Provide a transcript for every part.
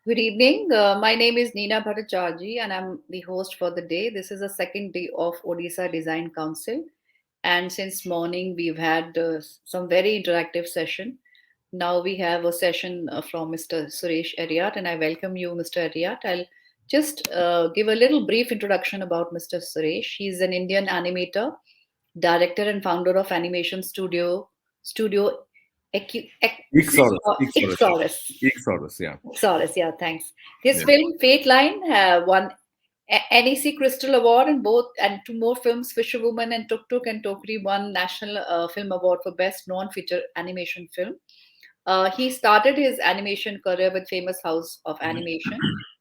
Good evening. My name is Neena Bhattacharjee and I'm the host for the day. This is the second day of Odisha Design Council. And since morning, we've had some very interactive session. Now we have a session from Mr. Suresh Eriyat, and I welcome you, Mr. Eriyat. I'll just give a little brief introduction about Mr. Suresh. He's an Indian animator, director, and founder of animation studio Exorus, Exorus. yeah. Exorus, yeah, thanks. His Yeah. film Fateline won Annecy Cristal Award and two more films, Fisherwoman and Tuk-Tuk and Tokri won National Film Award for Best Non-Feature Animation Film. He started his animation career with Famous House of Animation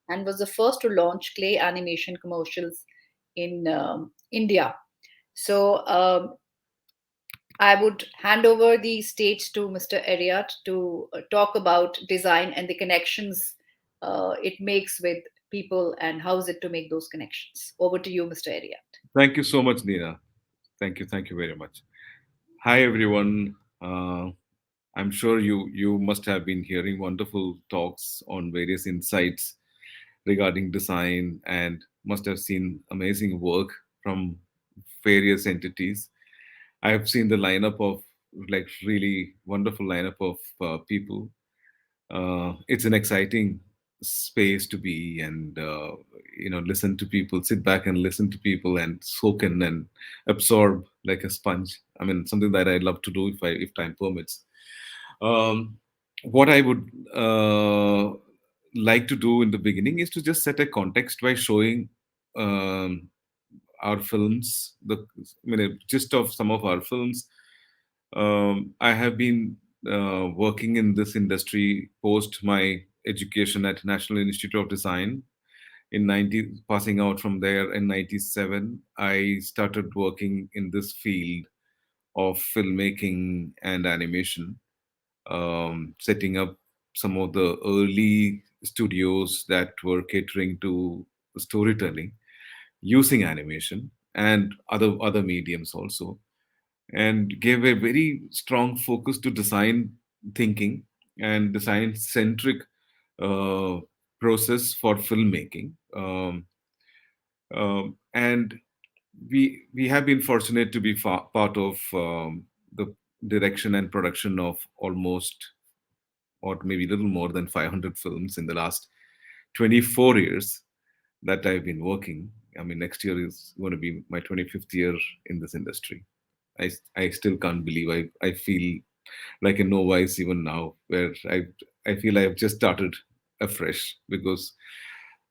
and was the first to launch clay animation commercials in India. So I would hand over the stage to Mr. Eriyat to talk about design and the connections it makes with people and how is it to make those connections. Over to you, Mr. Eriyat. Thank you so much, Neena. Thank you very much. Hi, everyone. I'm sure you must have been hearing wonderful talks on various insights regarding design and must have seen amazing work from various entities. I have seen the lineup of like really wonderful lineup of people. It's an exciting space to be and listen to people, sit back and listen to people and soak in and absorb like a sponge. I mean, something that I love to do if time permits. um, what I would like to do in the beginning is to just set a context by showing um, our films, the gist of some of our films. I have been working in this industry post my education at National Institute of Design in 90, passing out from there in 97. I started working in this field of filmmaking and animation, setting up some of the early studios that were catering to storytelling using animation and other mediums also, and gave a very strong focus to design thinking and design centric uh, process for filmmaking. And we have been fortunate to be part of the direction and production of almost, or maybe a little more than 500 films in the last 24 years that I've been working. I mean, next year is going to be my 25th year in this industry. I still can't believe I feel like a novice even now, where I feel I've just started afresh, because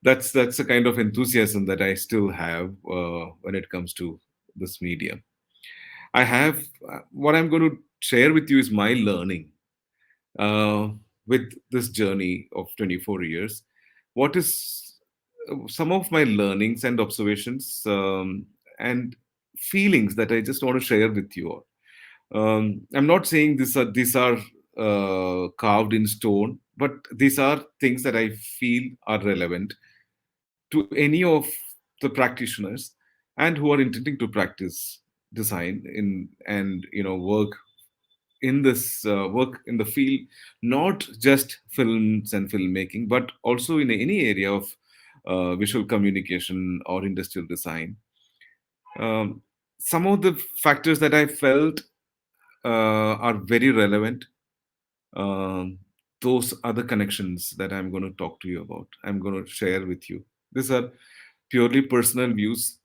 that's the kind of enthusiasm that I still have when it comes to this medium. I have what I'm going to share with you is my learning uh, with this journey of 24 years. What is some of my learnings and observations and feelings that I just want to share with you all. I'm not saying these are carved in stone, but these are things that I feel are relevant to any of the practitioners and who are intending to practice design in and work in this work in the field, not just films and filmmaking, but also in any area of visual communication or industrial design. Um, some of the factors that I felt are very relevant. Um, those are the connections that I'm going to talk to you about. I'm going to share with you. These are purely personal views.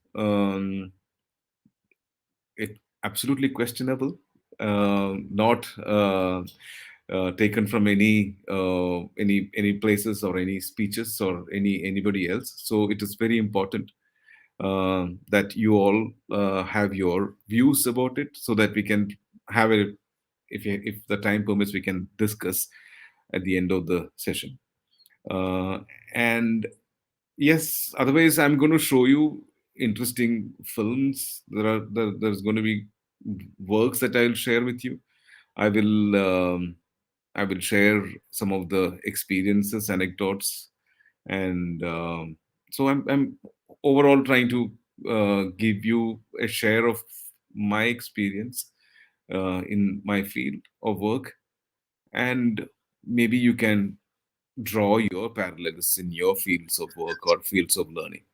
It absolutely questionable, not taken from any places or any speeches or anybody else. So it is very important that you all have your views about it, so that we can have a if the time permits, we can discuss at the end of the session. And yes, otherwise, I'm going to show you interesting films. There's going to be works that I'll share with you. I will I will share some of the experiences, anecdotes, and so I'm overall trying to give you a share of my experience in my field of work, and maybe you can draw your parallels in your fields of work or fields of learning.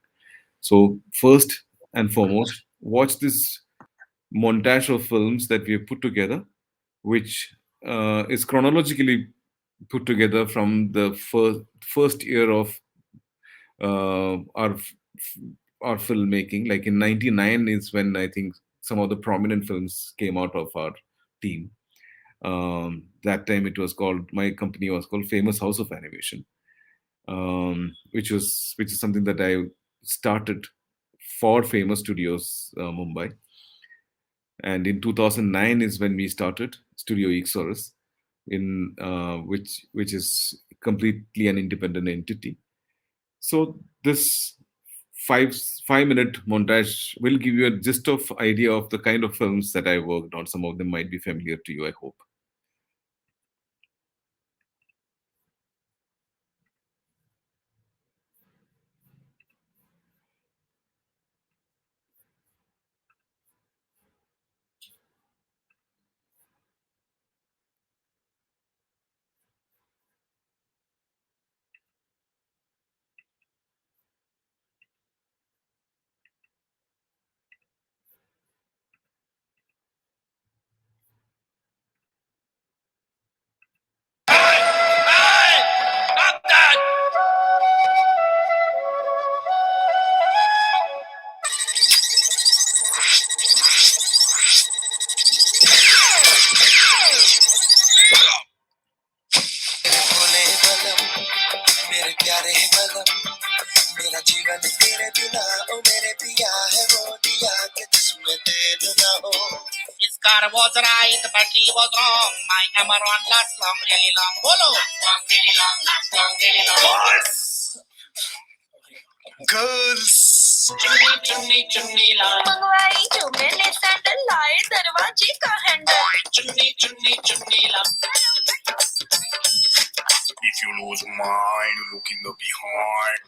So first and foremost, watch this montage of films that we have put together, which is chronologically put together from the first year of our filmmaking. Like in '99 is when I think some of the prominent films came out of our team. That time it was called, my company was called Famous House of Animation, which is something that I started for Famous Studios Mumbai. And in 2009 is when we started StudioEeksaurus, in which is completely an independent entity. So this five minute montage will give you a gist of idea of the kind of films that I worked on. Some of them might be familiar to you, I hope. Not that! मेरे प्यारे बलम, मेरा जीवन तेरे बिना, ओ मेरे पिया है वो दिया कि जिसमें तेल ना हो. His car was right, but he was wrong. My Amaron lasts long, really long. Bolo! Last long, really long, last long, really long. Boys! Girls! चुन्नी चुन्नी चुन्नी लाल मंगवाई जो मैंने सैंडल लाए दरवाजे का हैंडल चुन्नी चुन्नी Chunni Lal. If you lose mine, look in the behind.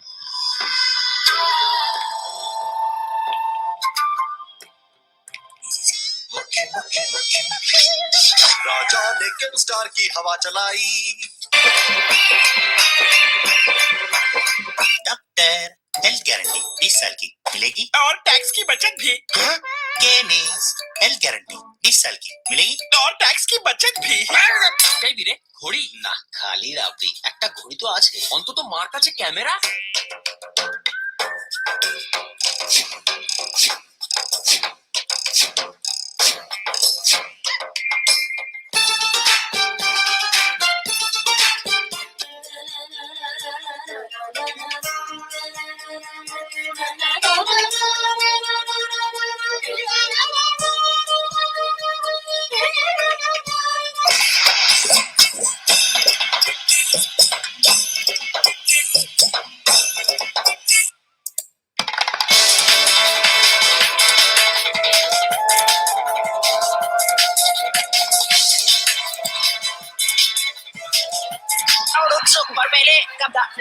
राजा ने किंग स्टार की हवा चलाई. डॉक्टर हेल्थ गारंटी 20 साल की मिलेगी और टैक्स की बचत भी. हेल्थ गारंटी 20 साल की मिलेगी और टैक्स की बचत भी. कई দিরে ঘড়ি না খালি রাবড়ি একটা ঘড়ি তো আছে অন্তত মার কাছে ক্যামেরা.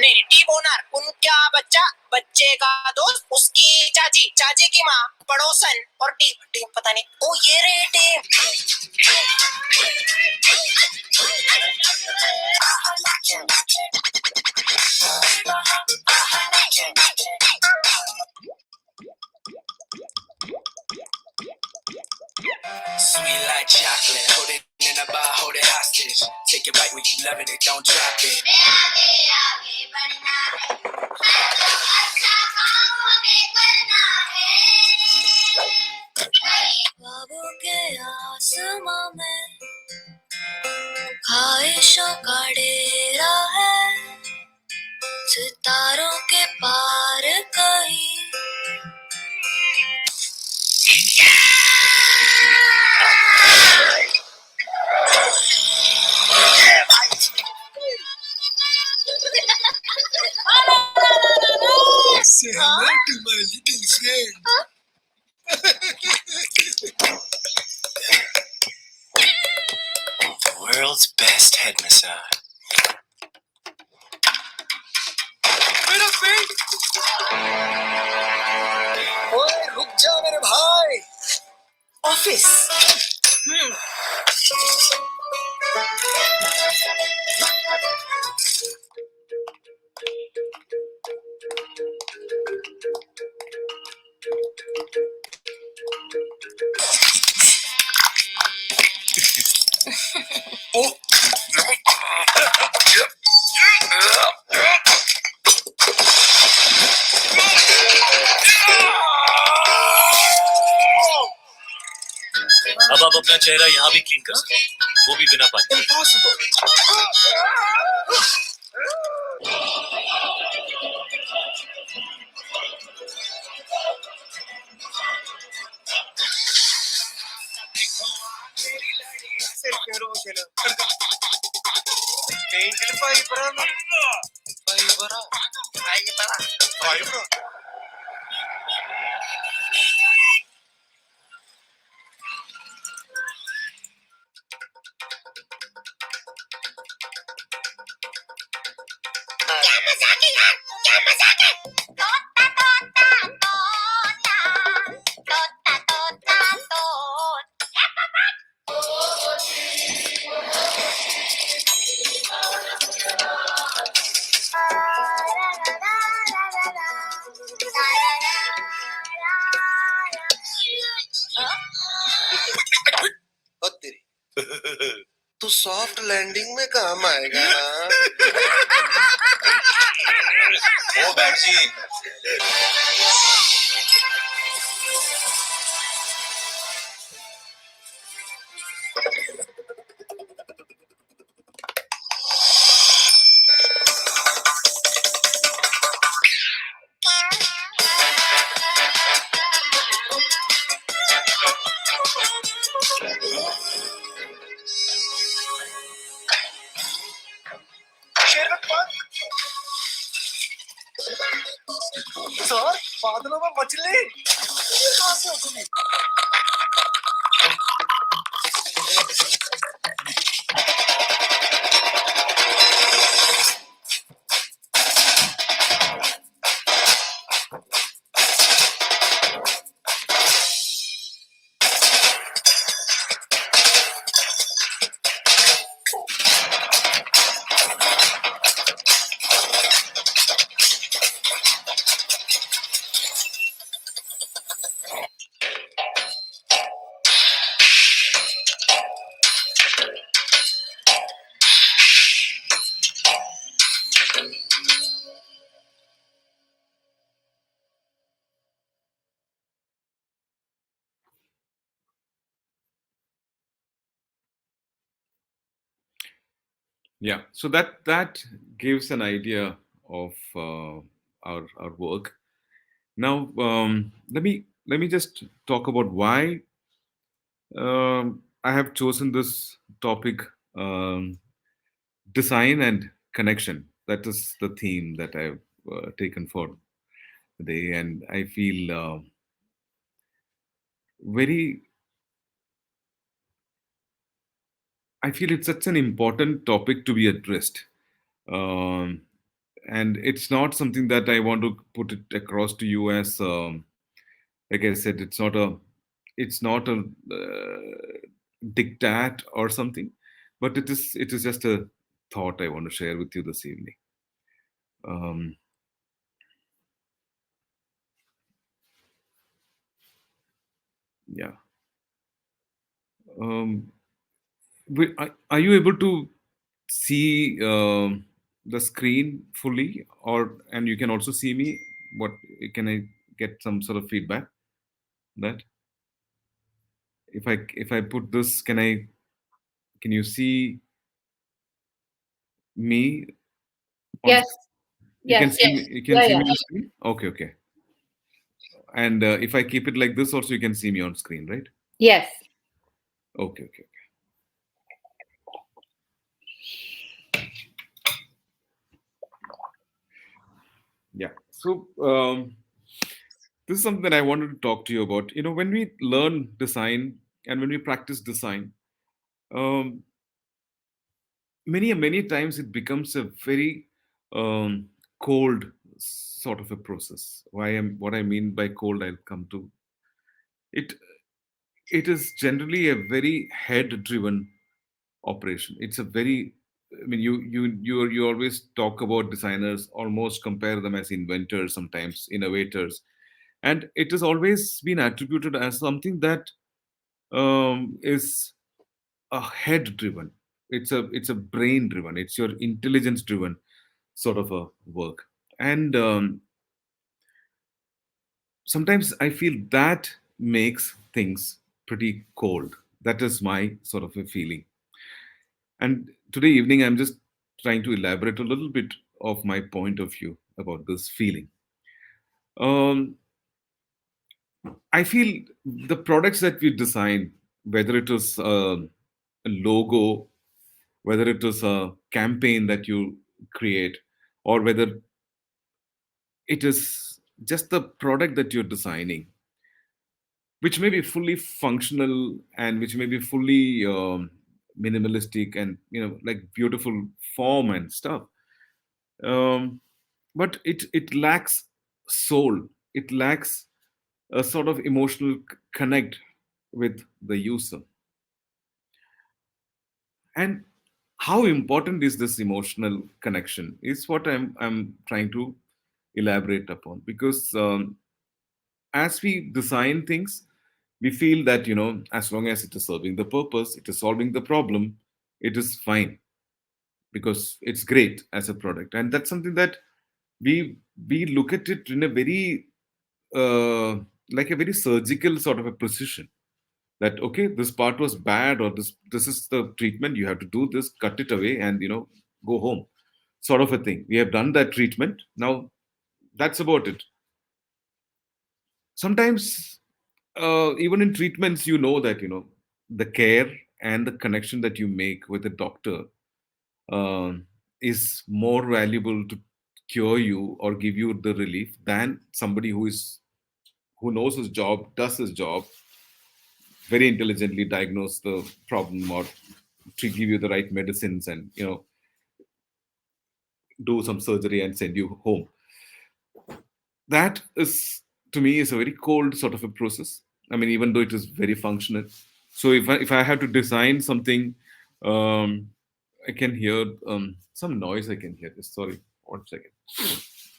नेटिव ओनर उनका बच्चा बच्चे का दोस्त उसकी चाची चाची की माँ पड़ोसन और टीम टीम पता नहीं. ओ ये रे team. Sweet like chocolate, hold it in a bar, hold it hostage. Take it right when you loving it, don't drop it. बाबू के आसमां में ख्वाहिशों का डेरा है सितारों के पार कहीं. world's best head massage. ओए रुक जा मेरे भाई ऑफिस अब आप अपना चेहरा यहाँ भी क्लीन कर सकते हैं, वो भी बिना पानी। Impossible. तू सॉफ्ट लैंडिंग में काम आएगा ओ बैठ जी सर बादलों में मछली कहाँ से उतरी Yeah, so that gives an idea of our work. Now, let me just talk about why I have chosen this topic, design and connection. That is the theme that I've taken for the day, and I feel very. I feel it's such an important topic to be addressed. Um, and it's not something that I want to put it across to you as, like I said, it's not a diktat or something, but it is just a thought I want to share with you this evening. Um, yeah. Um, are you able to see the screen fully, or and you can also see me? What can I get some sort of feedback that if I put this, can you see me on? Yes, You can yes, see yes. me. You can Yeah, see yeah. me on screen. Okay, okay. And if I keep it like this, also you can see me on screen, right? Yes. Okay, okay, okay. Yeah. So this is something that I wanted to talk to you about. When we learn design and when we practice design, um, many times it becomes a very cold sort of a process. What I mean by cold, I'll come to it. It is generally a very head driven operation. It's a very, I mean, you always talk about designers, almost compare them as inventors, sometimes innovators, and it has always been attributed as something that is a head driven. It's a brain driven. It's your intelligence driven sort of a work. And sometimes I feel that makes things pretty cold. That is my sort of a feeling. And today evening, I'm just trying to elaborate a little bit of my point of view about this feeling. Um, I feel the products that we design, whether it is a logo, whether it is a campaign that you create, or whether it is just the product that you're designing, which may be fully functional and which may be fully minimalistic and like beautiful form and stuff, um, but it lacks soul. It lacks a sort of emotional connect with the user. And how important is this emotional connection is what I'm trying to elaborate upon, because as we design things, we feel that as long as it is serving the purpose, it is solving the problem, it is fine, because it's great as a product. And that's something that we look at it in a very uh, like a very surgical sort of a precision, that okay, this part was bad, or this is the treatment, you have to do this, cut it away, and go home, sort of a thing. We have done that treatment, now that's about it. Sometimes even in treatments, that the care and the connection that you make with the doctor is more valuable to cure you or give you the relief than somebody who knows his job, does his job very intelligently, diagnose the problem, or to give you the right medicines, and do some surgery and send you home. That is, to me, is a very cold sort of a process. I mean, even though it is very functional. So if I have to design something, um, I can hear some noise. I can hear this. Sorry, 1 second.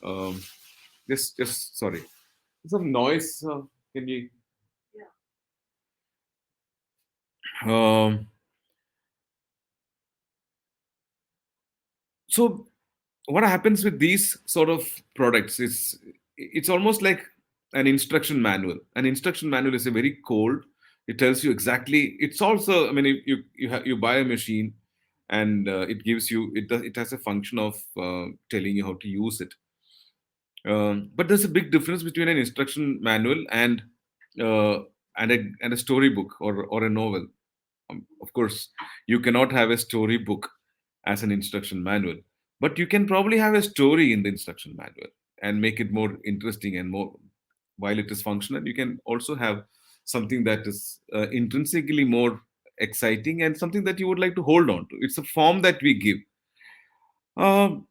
Um, just sorry. Some noise. Can you? Um, so what happens with these sort of products is it's almost like an instruction manual is a very cold. It tells you exactly. It's also, I mean, you buy a machine, and it gives you, it has a function of telling you how to use it. But there's a big difference between an instruction manual uh, and a storybook, or a novel. Of course, you cannot have a storybook as an instruction manual, but you can probably have a story in the instruction manual and make it more interesting and more. While it is functional, you can also have something that is intrinsically more exciting and something that you would like to hold on to. It's a form that we give, um,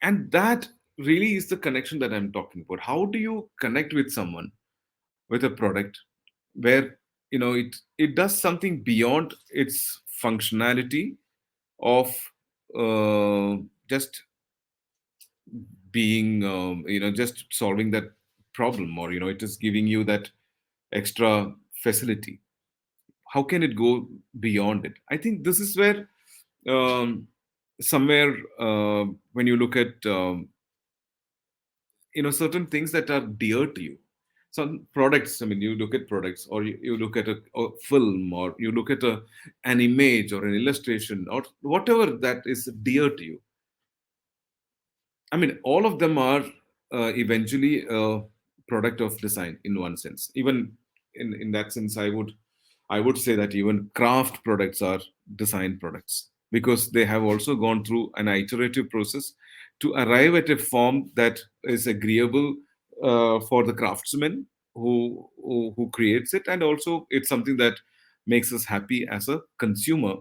and that really is the connection that I'm talking about. How do you connect with someone with a product where it does something beyond its functionality of just being just solving that problem, or it is giving you that extra facility? How can it go beyond it? I think this is where um, somewhere when you look at certain things that are dear to you, some products, I mean, you look at products, or you look at a film, or you look at an image or an illustration, or whatever that is dear to you. I mean, all of them are eventually a product of design in one sense. Even in that sense, I would say that even craft products are design products, because they have also gone through an iterative process to arrive at a form that is agreeable for the craftsman who creates it, and also it's something that makes us happy as a consumer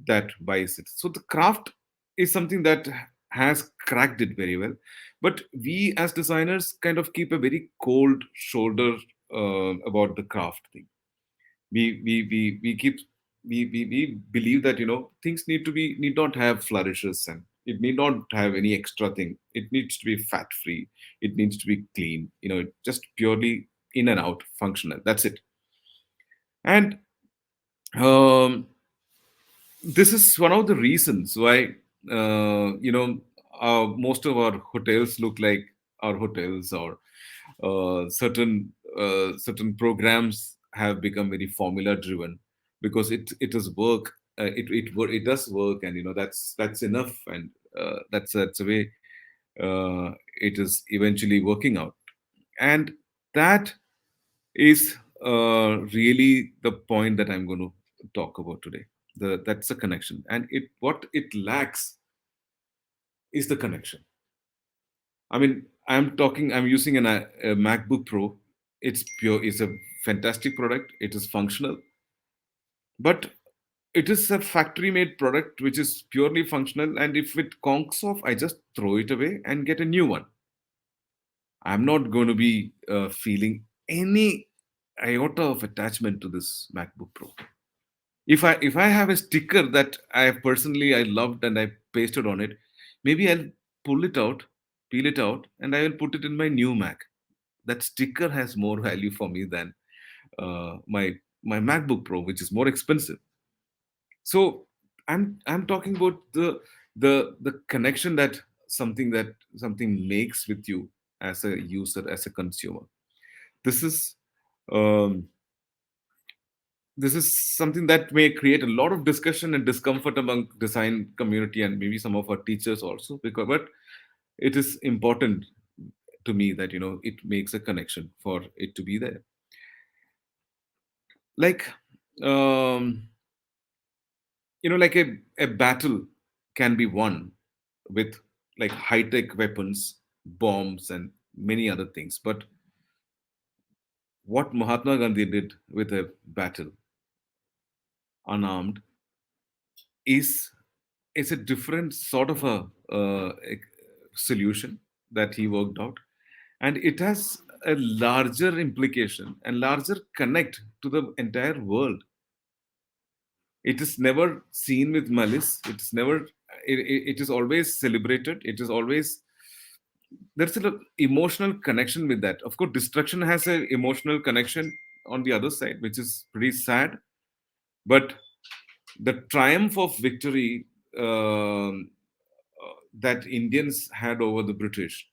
that buys it. So the craft is something that has cracked it very well. But we as designers kind of keep a very cold shoulder about the craft thing. We keep we believe that things need not have flourishes, and it need not have any extra thing. It needs to be fat free. It needs to be clean. Just purely in and out functional. That's it. And um, this is one of the reasons why most of our hotels look like our hotels, or certain programs have become very formula driven, because it does work. It does work, and that's enough, and that's the way it is eventually working out. And that is really the point that I'm going to talk about today. That's the connection, and what it lacks is the connection. I mean, I'm using a MacBook Pro. It's a fantastic product. It is functional, but it is a factory made product which is purely functional. And if it conks off, I just throw it away and get a new one. I'm not going to be feeling any iota of attachment to this MacBook Pro. If I have a sticker that I loved and I pasted on it, maybe I'll pull it out, peel it out, and I will put it in my new Mac. That sticker has more value for me than my MacBook Pro, which is more expensive. So I'm talking about the connection that something makes with you as a user, as a consumer. This is um, this is something that may create a lot of discussion and discomfort among design community, and maybe some of our teachers also, because but it is important to me that it makes a connection for it to be there. Like um like a battle can be won with like high tech weapons, bombs, and many other things. But what Mahatma Gandhi did with a battle unarmed is is a different sort of a solution that he worked out, and it has a larger implication and larger connect to the entire world. It is never seen with malice. It's never. It is always celebrated. It is always there's an emotional connection with that. Of course, destruction has an emotional connection on the other side, which is pretty sad. But the triumph of victory that Indians had over the British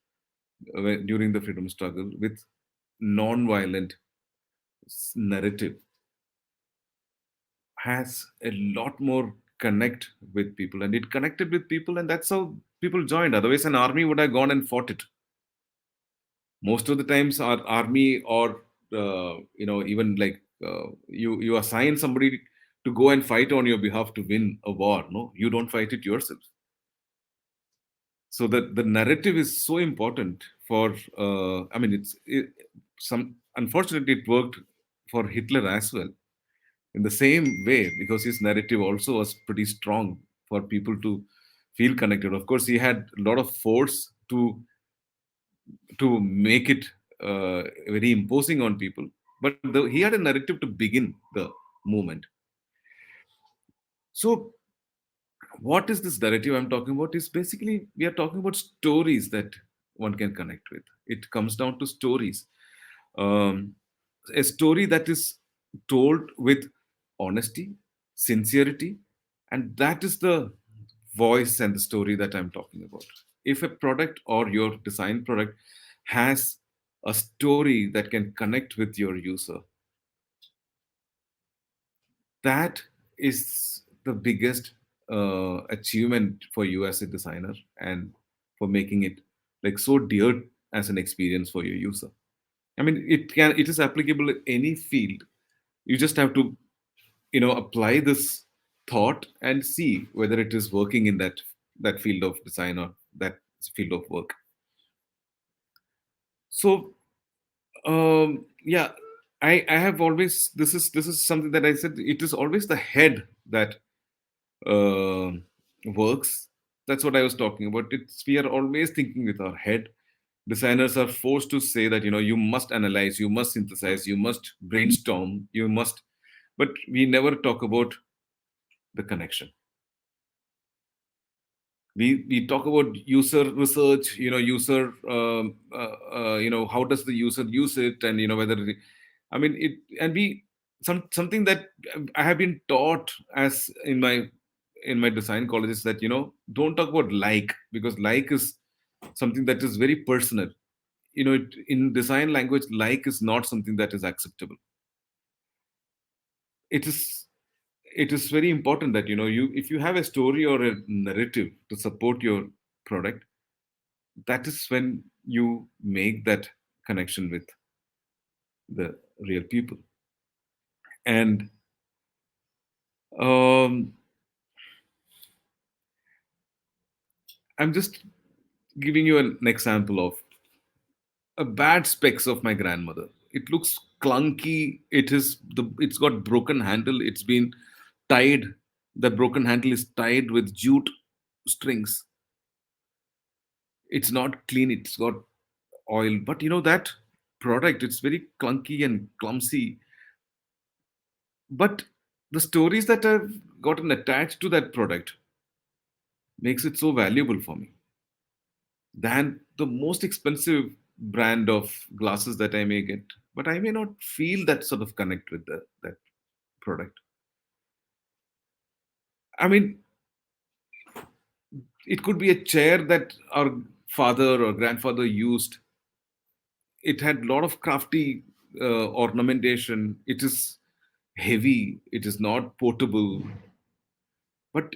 during the freedom struggle with non-violent narrative has a lot more connect with people, and it connected with people, and that's how people joined. Otherwise, an army would have gone and fought it. Most of the times, our army, or even like you assign somebody to go and fight on your behalf to win a war. No, you don't fight it yourself. So that the narrative is so important for I mean some unfortunately it worked for Hitler as well in the same way, because his narrative also was pretty strong for people to feel connected. Of course, he had a lot of force to make it very imposing on people, but he had a narrative to begin the movement. So what is this narrative I'm talking about? Is basically we are talking about stories that one can connect with. It comes down to stories. Um, a story that is told with honesty, sincerity, and that is the voice and the story that I'm talking about. If a product or your design product has a story that can connect with your user, that is the biggest achievement for you as a designer, and for making it like so dear as an experience for your user. I mean, it is applicable in any field. You just have to apply this thought and see whether it is working in that field of design, or that field of work. So yeah, I have always, this is something that I said, it is always the head that uh, works, That's what I was talking about. It's we are always thinking with our head. Designers are forced to say that you must analyze, you must synthesize, you must brainstorm, you must, but we never talk about the connection. We talk about user research, user how does the user use it, and whether I mean it, and we something that I have been taught as in my design colleges, that don't talk about like, because like is something that is very personal. In design language, like is not something that is acceptable. It is it is very important that you if you have a story or a narrative to support your product, that is when you make that connection with the real people. And um, I'm just giving you an example of a bad specs of my grandmother. It looks clunky. It's got broken handle. It's been tied. The broken handle is tied with jute strings. It's not clean. It's got oil. But that product, it's very clunky and clumsy. But the stories that have gotten attached to that product makes it so valuable for me than the most expensive brand of glasses that I may get. But I may not feel that sort of connect with that product. I mean, it could be a chair that our father or grandfather used. It had a lot of crafty ornamentation. It is heavy. It is not portable. But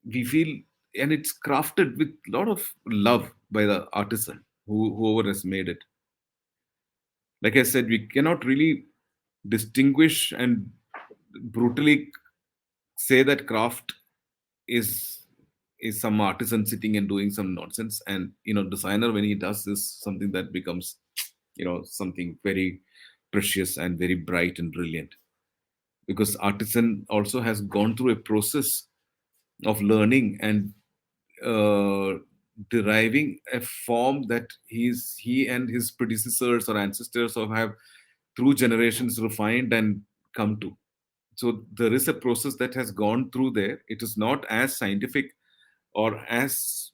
we feel, and it's crafted with a lot of love by the artisan, whoever has made it. Like I said, we cannot really distinguish and brutally say that craft is some artisan sitting and doing some nonsense, and designer, when he does this, something that becomes something very precious and very bright and brilliant, because artisan also has gone through a process of learning and uh, deriving a form that he and his predecessors or ancestors have through generations refined and come to. So there is a process that has gone through there. It is not as scientific or as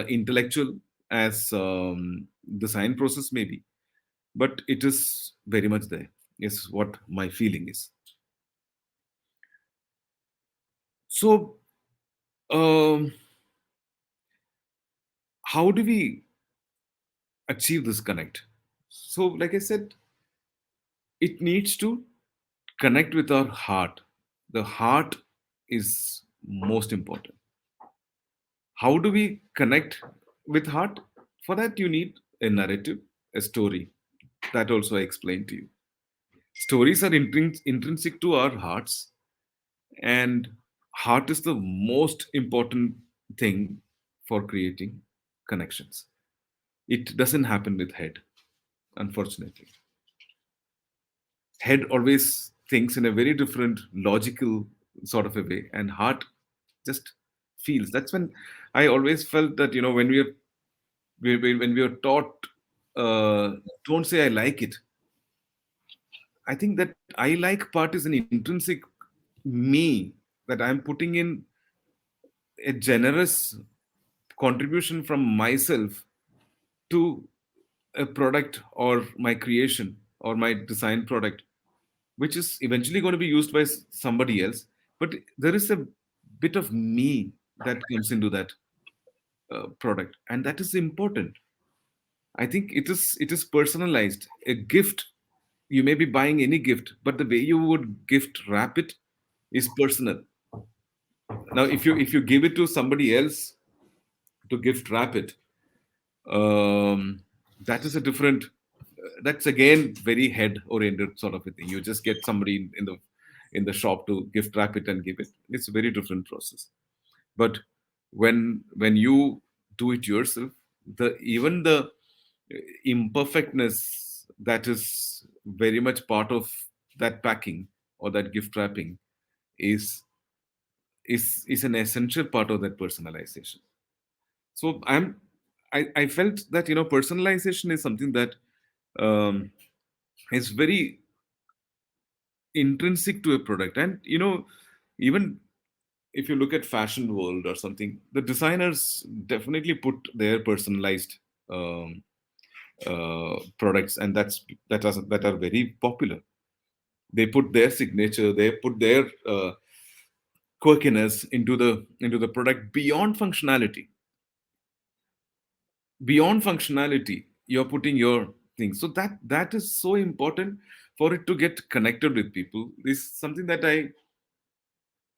intellectual as the science process may be, but it is very much there, is what my feeling is. So um, how do we achieve this connect? So like I said, it needs to connect with our heart. The heart is most important. How do we connect with heart? For that, you need a narrative, a story. That also I explained to you. Stories are intrinsic to our hearts, and heart is the most important thing for creating connections. It doesn't happen with head, unfortunately. Head always thinks in a very different logical sort of a way, and heart just feels. That's when I always felt that when when we are taught, don't say I like it. I think that I like part is an intrinsic me, that I'm putting in a generous contribution from myself to a product or my creation or my design product, which is eventually going to be used by somebody else. But there is a bit of me that comes into that product, and that is important. I think it is personalized. A gift, you may be buying any gift, but the way you would gift wrap it is personal. Now, if you give it to somebody else to gift wrap it, that is a different. That's again very head oriented sort of a thing. You just get somebody in the shop to gift wrap it and give it. It's a very different process. But when you do it yourself, the even the imperfectness that is very much part of that packing or that gift wrapping is is an essential part of that personalization. So I felt that personalization is something that um, is very intrinsic to a product. And even if you look at fashion world or something, the designers definitely put their personalized um, products, and that are very popular. They put their signature, they put their quirkiness into the product. Beyond functionality, you're putting your things. So that is so important for it to get connected with people. This is something that I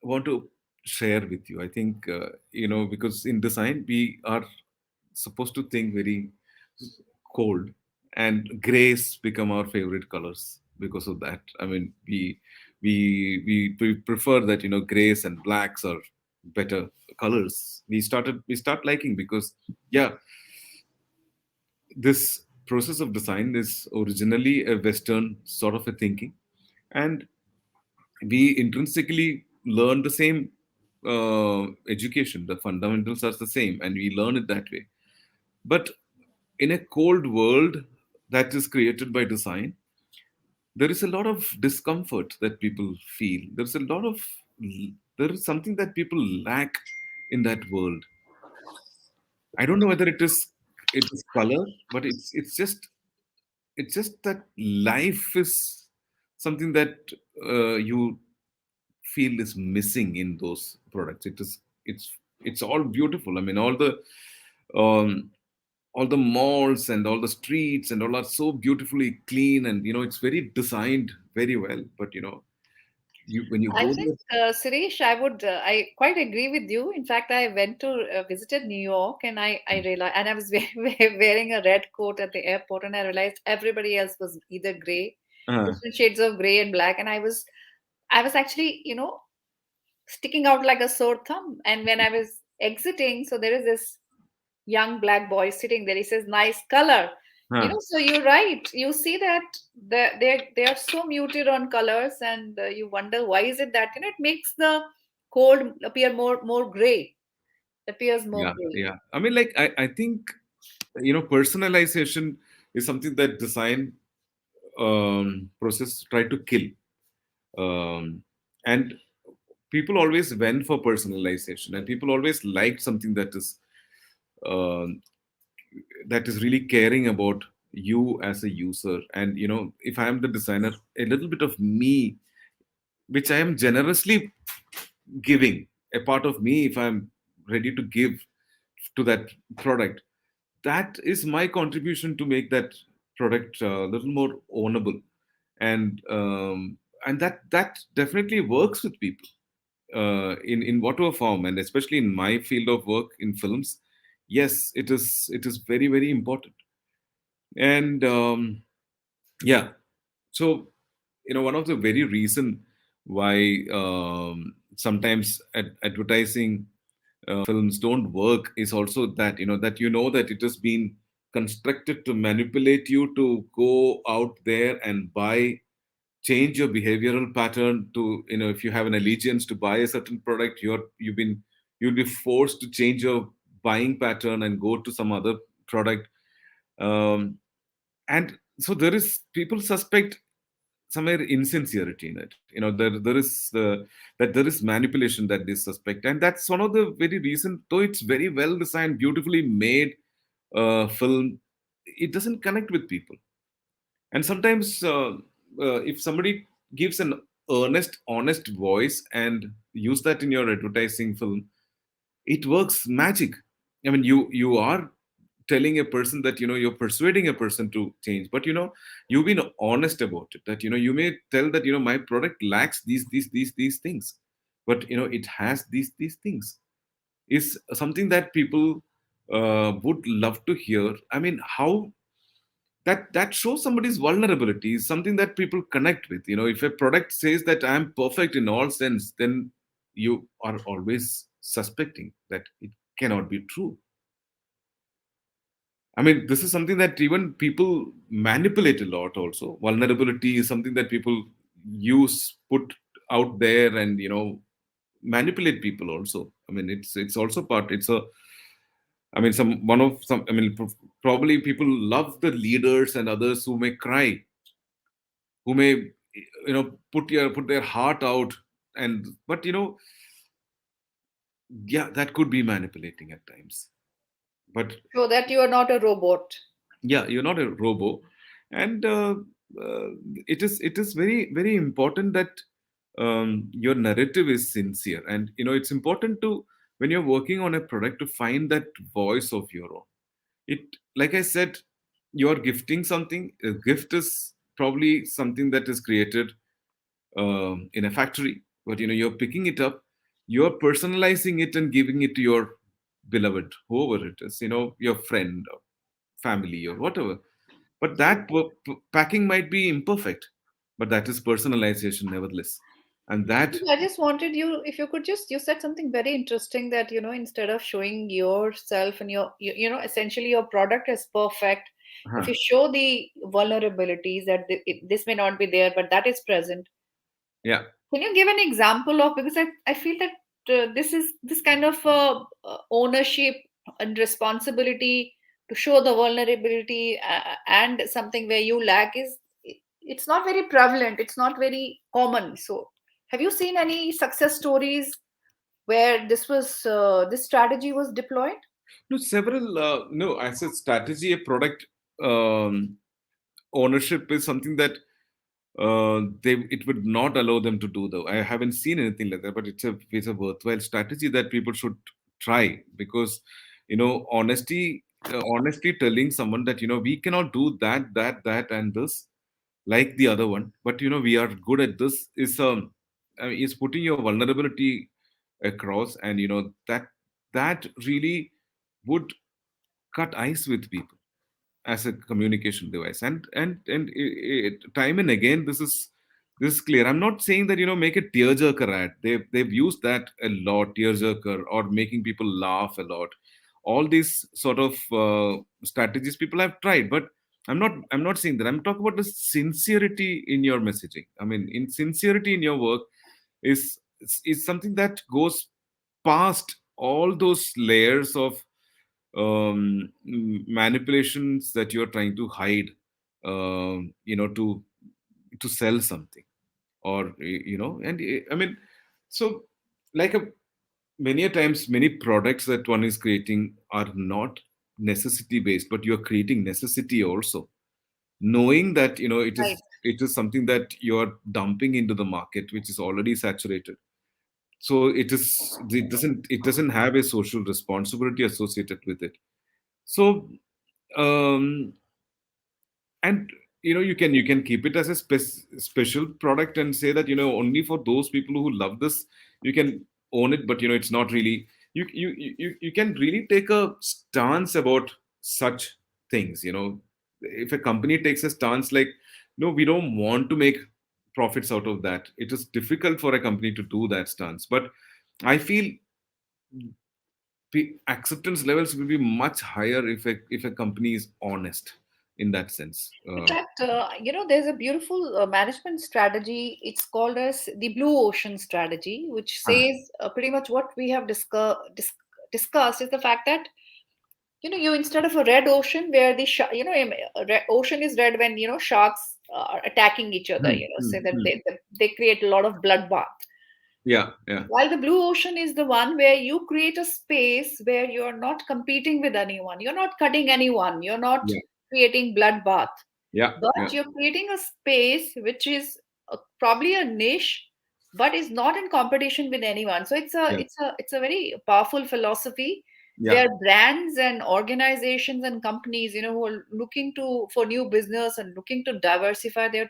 want to share with you. I think because in design we are supposed to think very cold, and grays become our favorite colors because of that. I mean, we prefer that grays and blacks are better colors. We start liking, because yeah, this process of design is originally a Western sort of a thinking, and we intrinsically learn the same education. The fundamentals are the same, and we learn it that way. But in a cold world that is created by design, there is a lot of discomfort that people feel. There is something that people lack in that world. I don't know whether it is color, but it's just that life is something that you feel is missing in those products. It's all beautiful. I mean, um, all the malls and all the streets and all are so beautifully clean, and it's very designed very well. But you when you I go think, there. Suresh, I quite agree with you. In fact, I went to visited New York, and I realized, and I was wearing a red coat at the airport, and I realized everybody else was either gray, uh, different shades of gray and black, and I was actually, sticking out like a sore thumb. And when I was exiting, so there is this young black boy sitting there. He says, "Nice color." uh, So you're right. You see that they are so muted on colors, and you wonder why is it that it makes the cold appear more gray. Appears more yeah, gray. yeah. I mean, like, I think personalization is something that design process try to kill. And people always went for personalization, and people always liked something um that is really caring about you as a user. And if I am the designer, a little bit of me, which I am generously giving, a part of me, if I'm ready to give to that product, that is my contribution to make that product a little more ownable. And um, and that definitely works with people in whatever form, and especially in my field of work in films. Yes, it is very, very important. And yeah, so one of the very reason why sometimes advertising films don't work is also that that it has been constructed to manipulate you to go out there and buy, change your behavioral pattern to, if you have an allegiance to buy a certain product, you'll be forced to change your buying pattern and go to some other product. Um, and so there is, people suspect somewhere insincerity in it. There is manipulation that they suspect, and that's one of the very reason. Though it's very well designed, beautifully made film, it doesn't connect with people. And sometimes if somebody gives an honest voice and use that in your advertising film, it works magic. I mean, you are telling a person that you're persuading a person to change, but you've been honest about it, that you may tell that my product lacks these things, but it has these things, is something that people would love to hear. I mean, how that shows somebody's vulnerability, is something that people connect with. If a product says that I'm perfect in all sense, then you are always suspecting that it cannot be true. I mean, this is something that even people manipulate a lot also. Vulnerability is something that people use, put out there, and manipulate people also. I mean, it's also part. It's a, I mean, some one of some. I mean, probably people love the leaders and others who may cry, who may, put their heart out, and but yeah, that could be manipulating at times. But So that you are not a robot. yeah, you're not a robo, and uh, it is very very important that your narrative is sincere, and it's important to, when you're working on a product, to find that voice of your own. It, like I said, you're gifting something. A gift is probably something that is created in a factory, but you're picking it up, you're personalizing it and giving it to your beloved, whoever it is, your friend or family or whatever. But that packing might be imperfect, but that is personalization nevertheless. And that, I just wanted you, if you could just, you said something very interesting that, instead of showing yourself and essentially your product is perfect, if uh you show the vulnerabilities that this may not be there, but that is present. yeah. Can you give an example of, because I feel that this is this kind of ownership and responsibility to show the vulnerability and something where you lack is, it's not very prevalent, it's not very common. So have you seen any success stories where this strategy was deployed? No, several, no, as a strategy, a product um, ownership is something that it would not allow them to do, though. I haven't seen anything like that, but it's a worthwhile strategy that people should try, because honestly telling someone that we cannot do that and this like the other one, but we are good at this, is putting your vulnerability across, and that really would cut ice with people as a communication device. And time and again, this is clear. I'm not saying that make a tearjerker ad. They've used that a lot, tearjerker, or making people laugh a lot. All these sort of strategies people have tried, but I'm not saying that. I'm talking about the sincerity in your messaging. I mean, in sincerity in your work is something that goes past all those layers of manipulations that you're trying to hide, to sell something, or and I mean, so, like many a times, many products that one is creating are not necessity based, but you're creating necessity also, knowing that it Right. is it is something that you're dumping into the market, which is already saturated. So it doesn't have a social responsibility associated with it. So, um, and you can keep it as a special product and say that only for those people who love this you can own it, but it's not really. You can really take a stance about such things. If a company takes a stance like, no, we don't want to make profits out of that, it is difficult for a company to do that stance. But I feel acceptance levels will be much higher if a company is honest in that sense. In fact, there's a beautiful management strategy. It's called as the blue ocean strategy, which Ah, says pretty much what we have discussed is the fact that you, instead of a red ocean where a ocean is red when sharks are attacking each other, say that hmm. they create a lot of bloodbath. Yeah, yeah, While the blue ocean is the one where you create a space where you're not competing with anyone, you're not cutting anyone, you're not yeah, creating bloodbath, yeah, yeah, but you're creating a space which is probably a niche, but is not in competition with anyone. So yeah, it's a very powerful philosophy yeah, where brands and organizations and companies, who are looking to for new business and looking to diversify, they're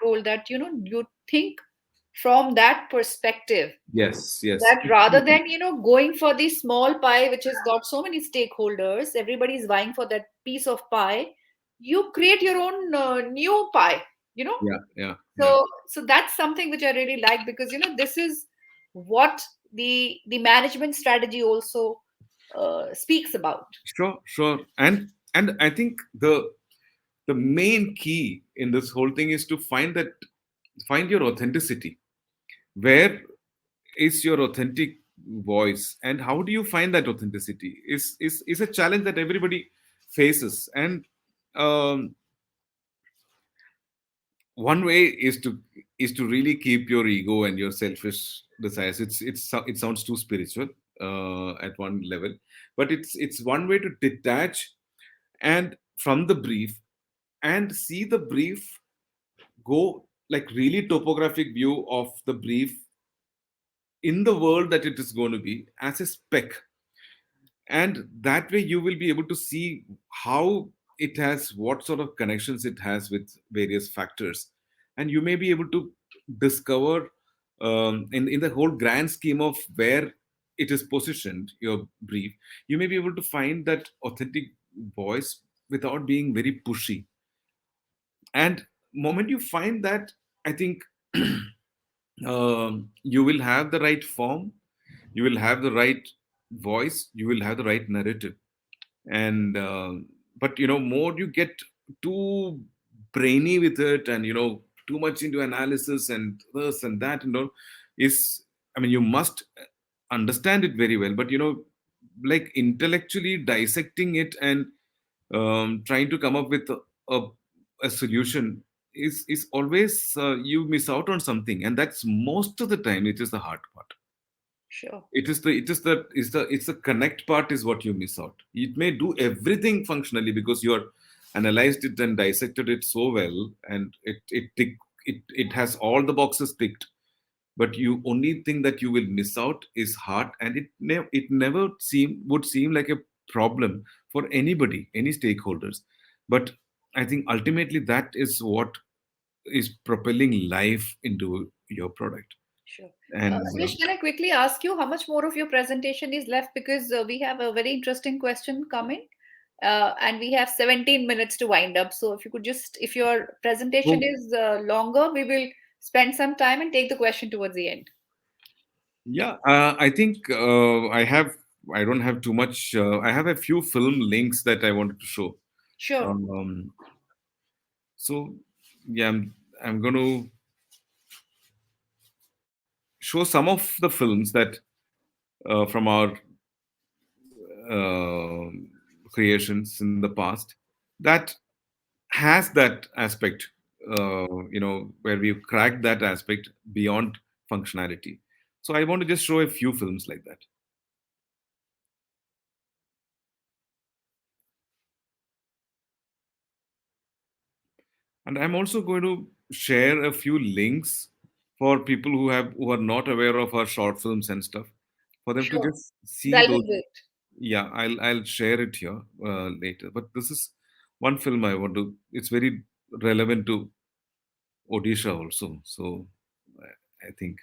told that you think from that perspective, yes, yes, that rather than going for the small pie which has got so many stakeholders, everybody is vying for that piece of pie, you create your own new pie you know yeah, yeah, yeah. so that's something which I really like, because this is what the management strategy also speaks about. Sure, sure. And I think the main key in this whole thing is to find your authenticity, where is your authentic voice, and how do you find that authenticity is a challenge that everybody faces. And um, one way is to really keep your ego and your selfish desires. It sounds too spiritual at one level, but it's one way to detach and from the brief, and see the brief, go like really topographic view of the brief in the world that it is going to be as a speck. And that way you will be able to see how it has, what sort of connections it has with various factors. And you may be able to discover in the whole grand scheme of where it is positioned, your brief, you may be able to find that authentic voice without being very pushy. And moment you find that, I think you will have the right form, you will have the right voice, you will have the right narrative. And but more you get too brainy with it, and too much into analysis and this and that, is, I mean, you must understand it very well, but like intellectually dissecting it and trying to come up with a, a solution is always, you miss out on something, and that's most of the time it is the hard part. Sure. It's the connect part is what you miss out. It may do everything functionally because you are analyzed it and dissected it so well, and it has all the boxes ticked. But you only thing that you will miss out is heart, and it never would seem like a problem for anybody, any stakeholders. But I think ultimately that is what is propelling life into your product. Sure. And Suresh, can I quickly ask you how much more of your presentation is left? Because we have a very interesting question coming, and we have 17 minutes to wind up. So if you could just, if your presentation so is longer, we will spend some time and take the question towards the end. yeah, I think I don't have too much. I have a few film links that I wanted to show. Sure. Um, so yeah, I'm going to show some of the films that from our uh, creations in the past that has that aspect. Where we've cracked that aspect beyond functionality. So I want to just show a few films like that. And I'm also going to share a few links for people who are not aware of our short films and stuff, for them to Sure. just see That'll those. be great. Yeah, I'll share it here later. But this is one film I want to. It's very relevant to Odisha also. So I think.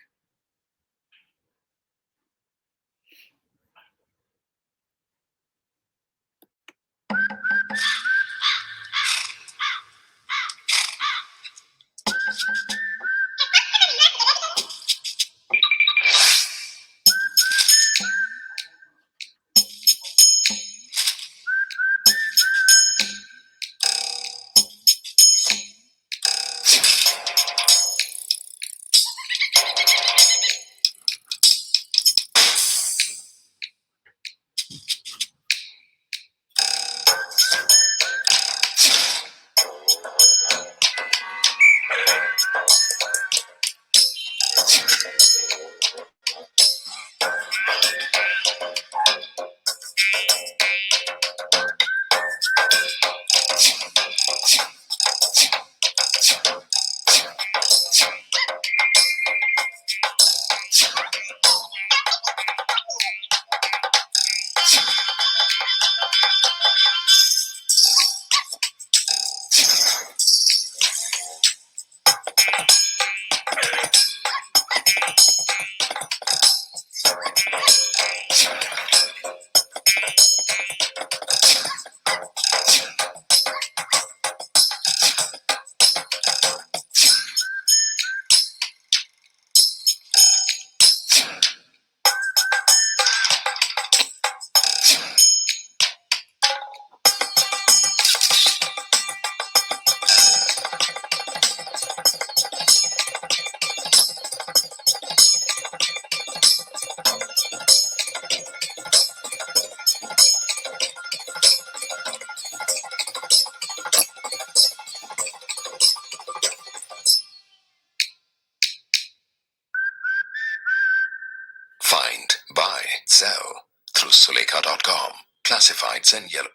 sulekha.com. Classifieds and yellow.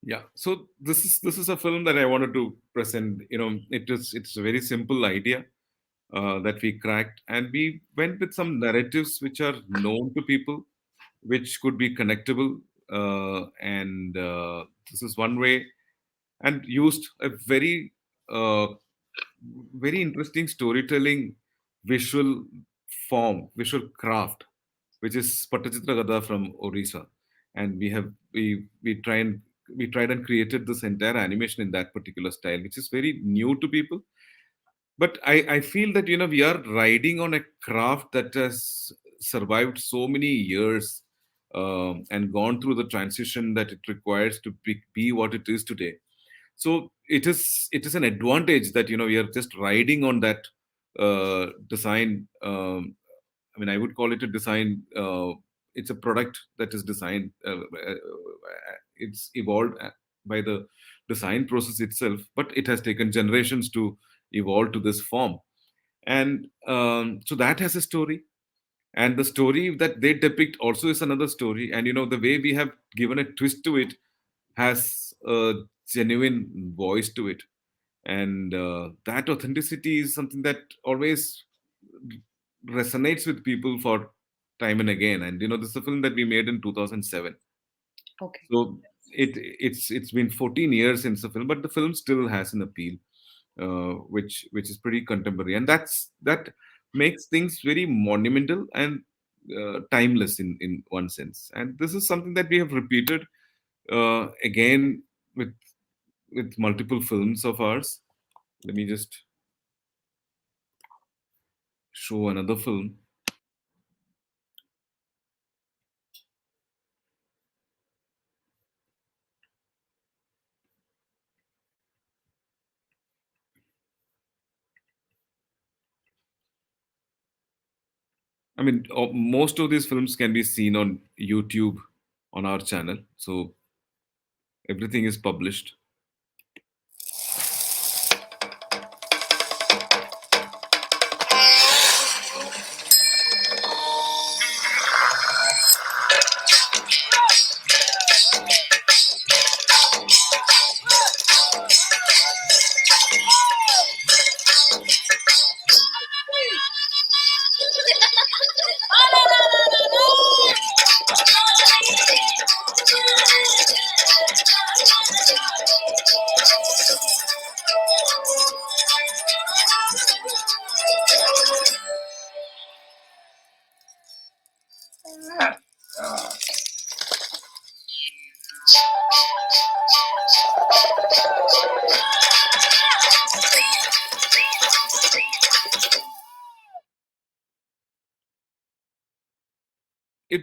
Yeah, so this is a film that I wanted to present. It's a very simple idea that we cracked, and we went with some narratives which are known to people, which could be connectable, and this is one way, and used a uh, very interesting storytelling visual visual craft, which is Pattachitra Gada from Odisha, and we tried and created this entire animation in that particular style, which is very new to people. But I feel that we are riding on a craft that has survived so many years, and gone through the transition that it requires to be what it is today. So it is an advantage that we are just riding on that design. I mean, I would call it a design. It's a product that is designed. It's evolved by the design process itself, but it has taken generations to evolve to this form. And so that has a story, and the story that they depict also is another story. And the way we have given a twist to it has a genuine voice to it, and that authenticity is something that always resonates with people for time and again. And this is a film that we made in 2007. Okay. So it's been 14 years since the film, but the film still has an appeal, which is pretty contemporary, and that makes things very monumental and timeless in one sense. And this is something that we have repeated again with multiple films of ours. Let me just show another film. I mean, most of these films can be seen on YouTube on our channel, so everything is published.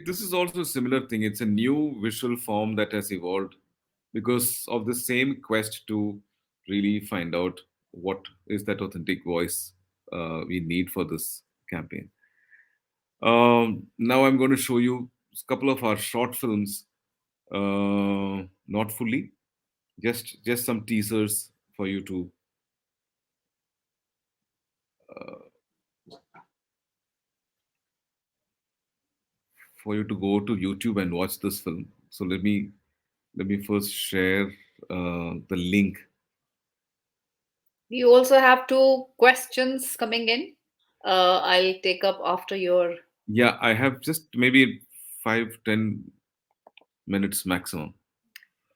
This is also a similar thing. It's a new visual form that has evolved because of the same quest to really find out what is that authentic voice we need for this campaign. Now I'm going to show you a couple of our short films, not fully, just some teasers for you to go to YouTube and watch this film. So let me first share the link. We also have two questions coming in. I'll take up after your. Yeah, I have just maybe 5-10 minutes maximum.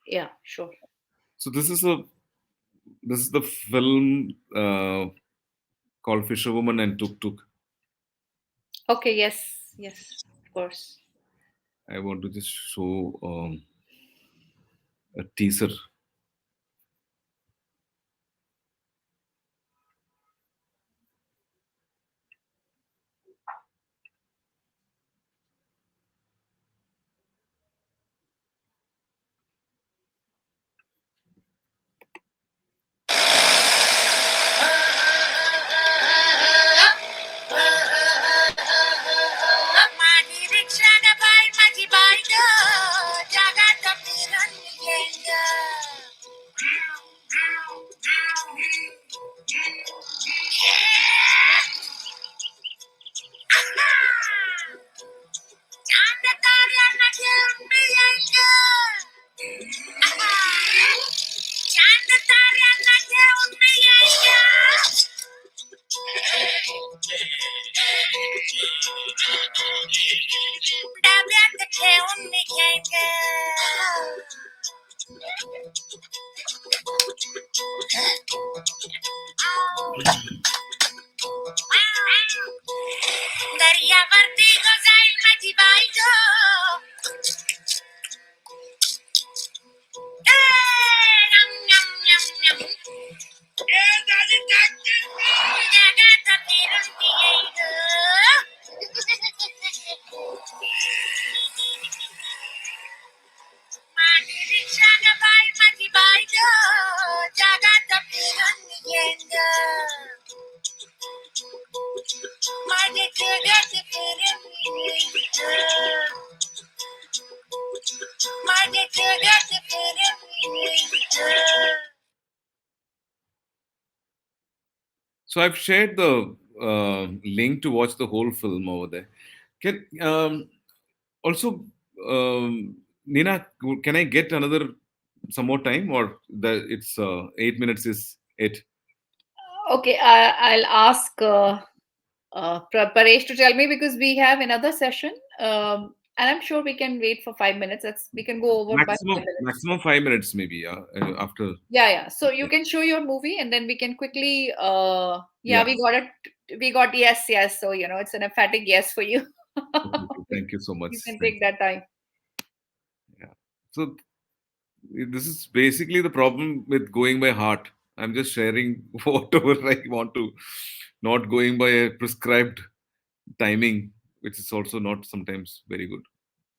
Yeah, sure. So this is the film called Fisherwoman and Tuk-Tuk. Okay, yes, yes, of course. I want to just show a teaser. माझी रिक्षा न by माझी by ग जगात फिरून येईन ग दरियावरती go जाईल माझी बायको नम नम नम नम जगात फिरून ती येईल माझी रिक्षा न बाई माझी बायको जगात फिरून येईल माझे जगात फिरून येईल माझे जगात फिरून येईल So I've shared the link to watch the whole film over there. Can also Nina, can I get another some more time, or the it's 8 minutes is it? Okay, I'll ask Paresh to tell me because we have another session, and I'm sure we can wait for 5 minutes. We can go over by Maximum 5 minutes. 5 minutes maybe. Yeah, after. Yeah, yeah. So you can show your movie, and then we can quickly. Yeah, Yeah. we got it. We got yes, yes. So it's an emphatic yes for you. Okay, thank you so much. You can Thank take that time. you. Yeah. So this is basically the problem with going by heart. I'm just sharing whatever I want to, not going by a prescribed timing, which is also not sometimes very good.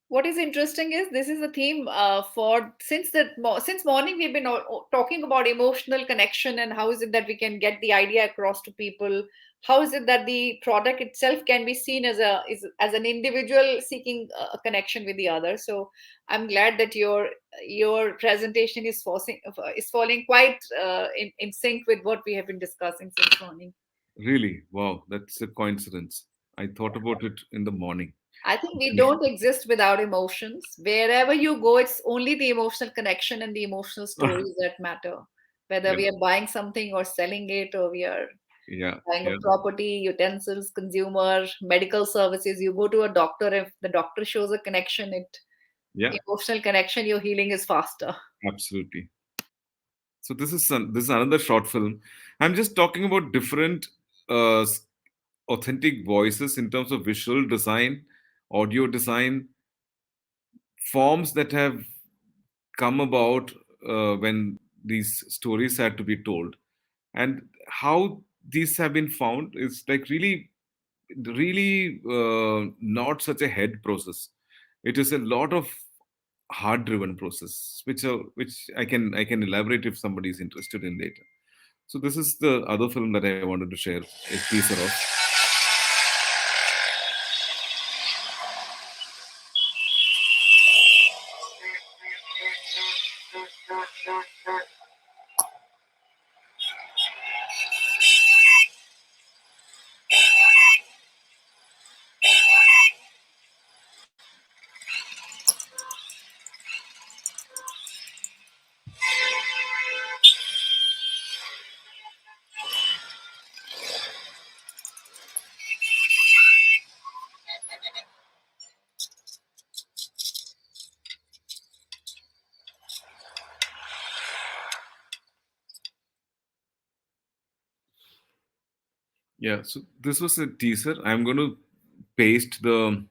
What is interesting is this is a theme for since morning we've been talking about emotional connection and how is it that we can get the idea across to people. How is it that the product itself can be seen as an individual seeking a connection with the other? So I'm glad that your presentation is falling quite in sync with what we have been discussing since morning. Really, wow, that's a coincidence. I thought about it in the morning. I think we don't exist without emotions. Wherever you go, it's only the emotional connection and the emotional stories that matter. Whether Yeah, we are buying something or selling it, or we are yeah, buying a yeah, property, utensils, consumer, medical services, you go to a doctor. If the doctor shows a connection, yeah, emotional connection, your healing is faster. absolutely. So this is another short film. I'm just talking about different authentic voices in terms of visual design, audio design, forms that have come about when these stories had to be told, and how these have been found is like really not such a head process. It is a lot of heart driven process, which I can elaborate if somebody is interested in later. So this is the other film that I wanted to share a teaser of. Yeah, so this was a teaser. I'm going to paste the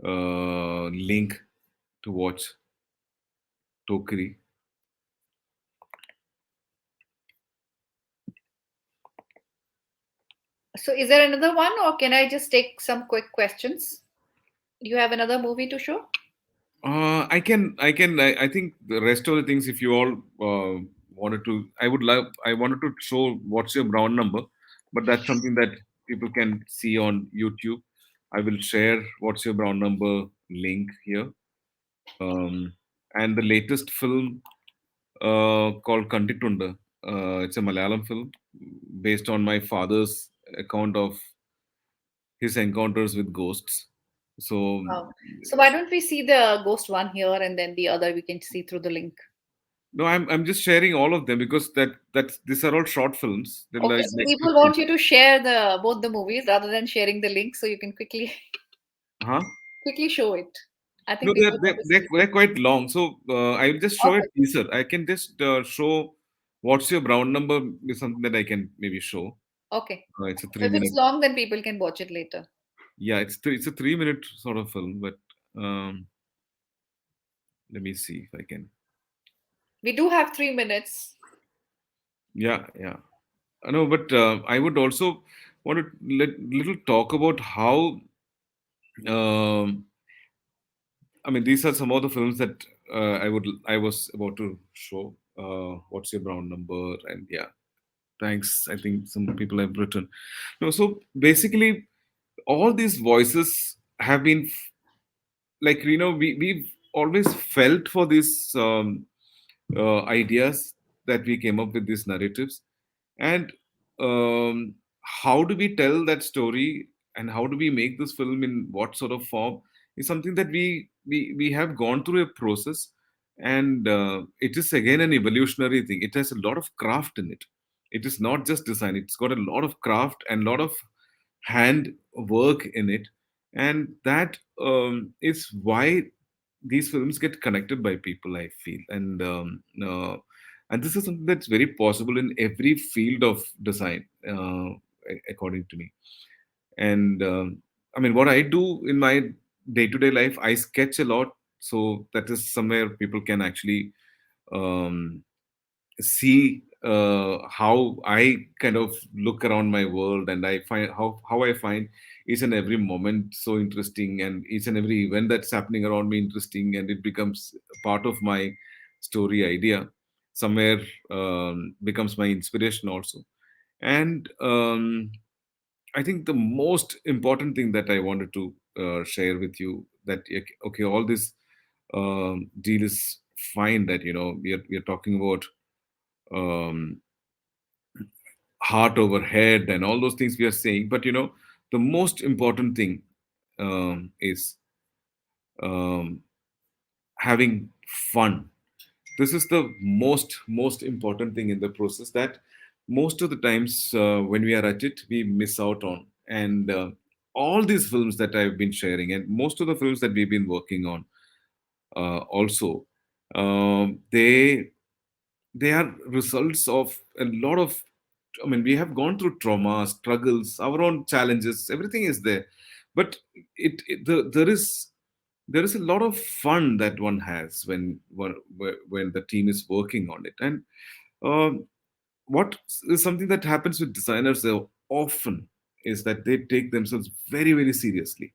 link to watch Tokri. So, is there another one, or can I just take some quick questions? Do you have another movie to show? I think the rest of the things, if you all wanted to, I wanted to show what's your brown number, but that's something that people can see on YouTube. I will share what's your brown number link here. And the latest film called Kantitunda. It's a Malayalam film based on my father's account of his encounters with ghosts. So So why don't we see the ghost one here and then the other we can see through the link? no, I'm just sharing all of them because that's these are all short films. They're Okay, so like people want you to share both the movies rather than sharing the link, so you can quickly huh? quickly show it. I No, think people want to see. they're quite long. So I'll just show a Okay. teaser. I can just show What's Your Brown Number is something that I can maybe show. Okay. It's a three If it's minute. long, then people can watch it later. Yeah, it's a 3 minute sort of film, but let me see if I can. We do have 3 minutes. Yeah, yeah. I know, but I would also want to little talk about how. Um, I mean, these are some of the films that I was about to show. What's Your Brown Number? And yeah, thanks. I think some people have written. No, so basically, all these voices have been like we've always felt for these ideas that we came up with these narratives, and how do we tell that story and how do we make this film in what sort of form is something that we have gone through a process, and it is again an evolutionary thing. It has a lot of craft in it. It is not just design. It's got a lot of craft and a lot of hand work in it, and that is why these films get connected by people, I feel. And this is something that's very possible in every field of design, according to me. And I mean, what I do in my day-to-day life, I sketch a lot, so that is somewhere people can actually um, see how I kind of look around my world, and I find how I find each and every moment so interesting, and each and every event that's happening around me interesting, and it becomes part of my story idea. Somewhere becomes my inspiration also. And I think the most important thing that I wanted to share with you, that okay, all this deal is fine, that we are talking about um, heart over head and all those things we are saying, but the most important thing is um, having fun. This is the most important thing in the process, that most of the times when we are at it, we miss out on. And all these films that I've been sharing, and most of the films that we've been working on also, they are results of a lot of, I mean, we have gone through trauma, struggles, our own challenges, everything is there. But there is a lot of fun that one has when the team is working on it. And um, what is something that happens with designers often is that they take themselves very, very seriously,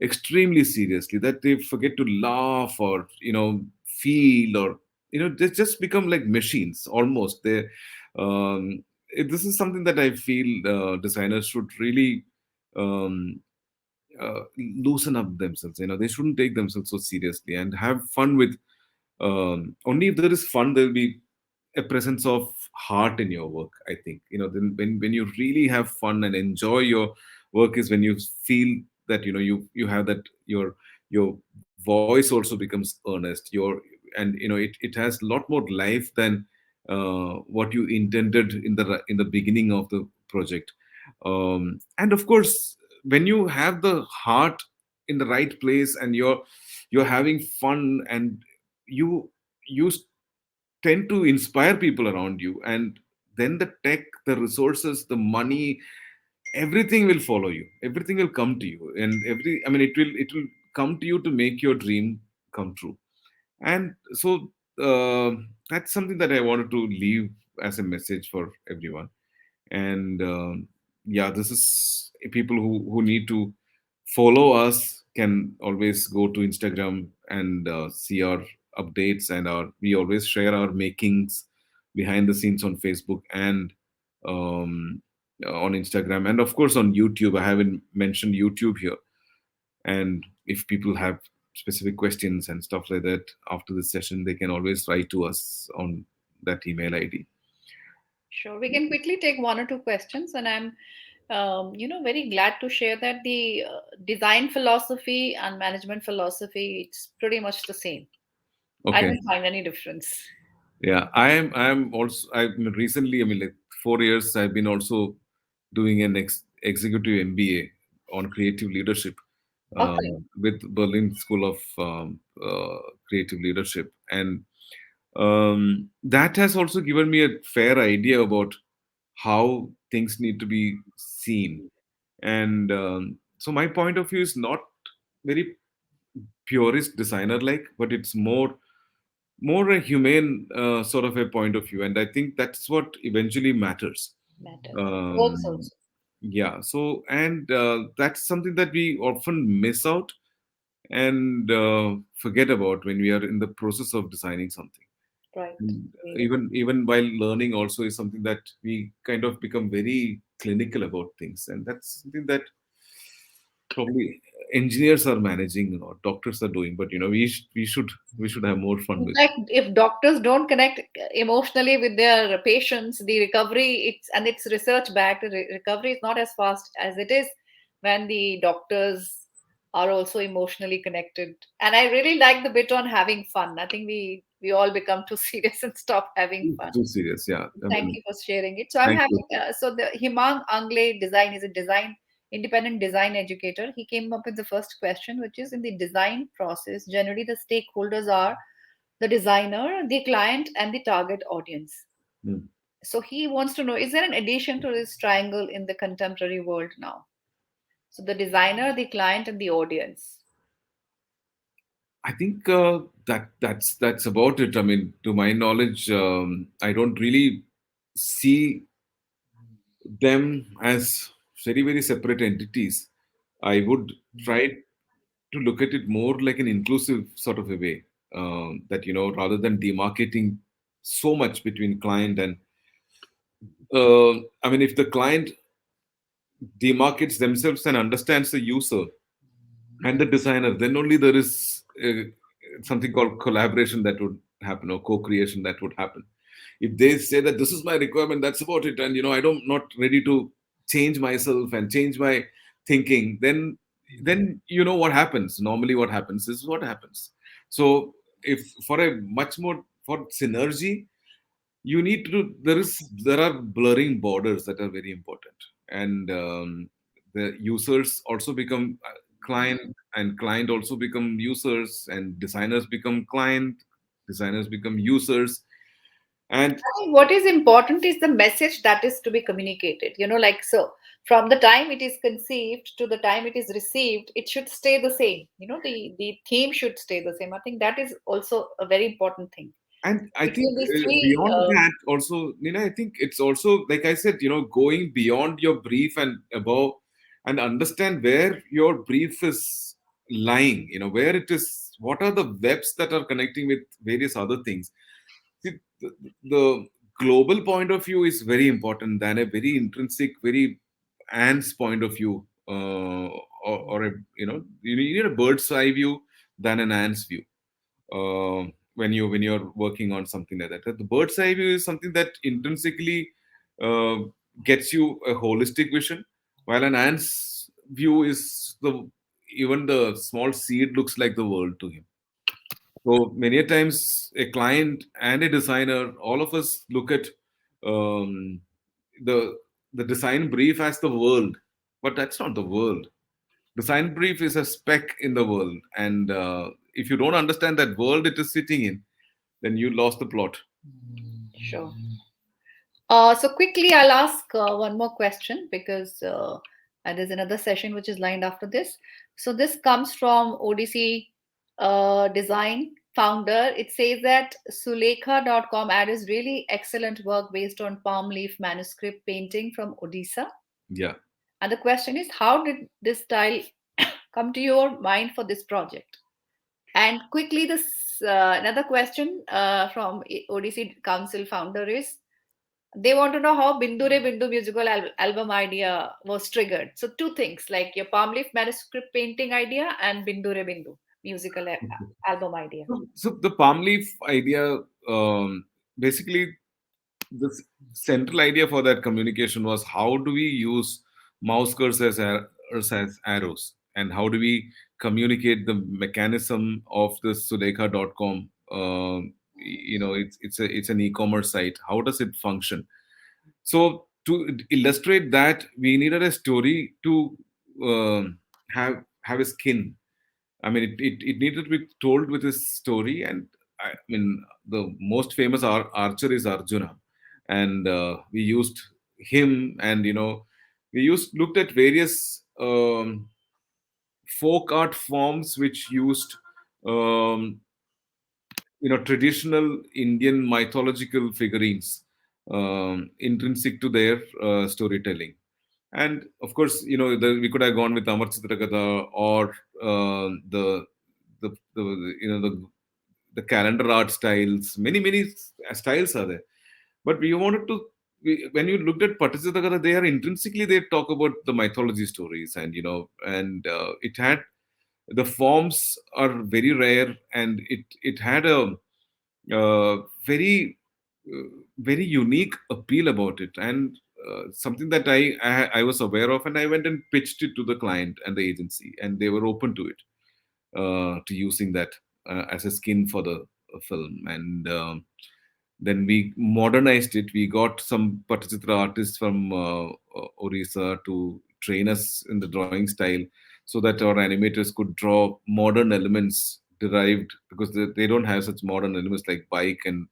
extremely seriously, that they forget to laugh or feel, or they just become like machines almost. This is something that I feel designers should really um, loosen up themselves. They shouldn't take themselves so seriously and have fun with. Only if there is fun, there will be a presence of heart in your work, I think. Then when you really have fun and enjoy your work is when you feel that you have that your voice also becomes earnest, and it has a lot more life than what you intended in the beginning of the project. And of course, when you have the heart in the right place and you're having fun, and you you tend to inspire people around you, and then the tech, the resources, the money, everything will follow you, everything will come to you, and it will come to you to make your dream come true. And so that's something that I wanted to leave as a message for everyone. And yeah, this is people who need to follow us can always go to Instagram and see our updates, and we always share our makings behind the scenes on Facebook and um, on Instagram, and of course on YouTube. I haven't mentioned YouTube here. And if people have specific questions and stuff like that after this session, they can always write to us on that email ID. Sure. We can quickly take one or two questions, and I'm, very glad to share that the design philosophy and management philosophy, it's pretty much the same. I Okay. don't find any difference. Yeah, I'm also, I mean, recently, I mean, like 4 years, I've been also doing an executive MBA on creative leadership Okay. with Berlin School of Creative Leadership. And That has also given me a fair idea about how things need to be seen. And so my point of view is not very purist designer like, but it's more a humane sort of a point of view, and I think that's what eventually matters. Matters. Works um, also. yeah, so and that's something that we often miss out and forget about when we are in the process of designing something. Right. And Agree. even while learning also is something that we kind of become very clinical about things, and that's something that probably engineers are managing or doctors are doing, but we should have more fun In with fact, if doctors don't connect emotionally with their patients, the recovery, it's research backed. Recovery is not as fast as it is when the doctors are also emotionally connected. And I really like the bit on having fun. I think we all become too serious and stop having it. fun. Too serious, yeah, I Thank mean, you for sharing it. So I'm thank you. having so the Himang Angle design is a design independent design educator. He came up with the first question, which is in the design process. Generally, the stakeholders are the designer, the client, and the target audience. Hmm. So he wants to know: is there an addition to this triangle in the contemporary world now? So the designer, the client, and the audience. I think that's about it. I mean, to my knowledge, I don't really see them as very separate entities. I would try to look at it more like an inclusive sort of a way, that rather than demarcating so much between client and I mean, if the client demarcates themselves and understands the user and the designer, then only there is something called collaboration that would happen, or co-creation that would happen. If they say that this is my requirement, that's about it, and I don't not ready to change myself and change my thinking, then what happens normally. What happens is what happens. So if for a much more for synergy, you need to there are blurring borders that are very important, and the users also become client, and client also become users, and designers become client, designers become users, and I think what is important is the message that is to be communicated. Like so, from the time it is conceived to the time it is received, it should stay the same. The theme should stay the same. I think that is also a very important thing I think between these three. beyond that also, Nina, I think it's also, like I said, going beyond your brief and above, and understand where your brief is lying, where it is, what are the webs that are connecting with various other things. See, the global point of view is very important than a very intrinsic, very ants point of view, or a, you need a bird's eye view than an ant's view, when you're working on something like that. The bird's eye view is something that intrinsically uh, gets you a holistic vision, while an ant's view is the even the small seed looks like the world to him. So many a times, a client and a designer, all of us look at um, the the design brief as the world, but that's not the world. Design brief is a speck in the world, and if you don't understand that world it is sitting in, then you lost the plot. Sure. So quickly, I'll ask one more question because there's another session which is lined after this. So this comes from Odyssey Design founder. It says that Sulekha.com ad is really excellent work based on palm leaf manuscript painting from Odisha. Yeah. And the question is, how did this style come to your mind for this project? And quickly, this another question from Odyssey Council founder is they want to know how Bindu Re Bindu musical album idea was triggered. So two things like your palm leaf manuscript painting idea and Bindu Re Bindu musical album idea. So the palm leaf idea, basically, the central idea for that communication was how do we use mouse cursors as arrows, and how do we communicate the mechanism of the Sulekha.com. It's an e-commerce site. How does it function? So to illustrate that, we needed a story to have a skin. I mean, it needed to be told with a story, and I mean, the most famous archer is Arjuna, and we used him, and we used looked at various folk art forms which used um, traditional Indian mythological figurines intrinsic to their storytelling. And of course, we could have gone with Amar Chitragatha or the the calendar art styles. Many styles are there, but we wanted to. When you looked at Patachitagara, they are intrinsically they talk about the mythology stories, and it had the forms are very rare, and it had a very very unique appeal about it, and something that I was aware of, and I went and pitched it to the client and the agency, and they were open to it, to using that as a skin for the film. And then we modernized it. We got some Patachitra artists from Odisha to train us in the drawing style, so that our animators could draw modern elements derived, because they don't have such modern elements like bike and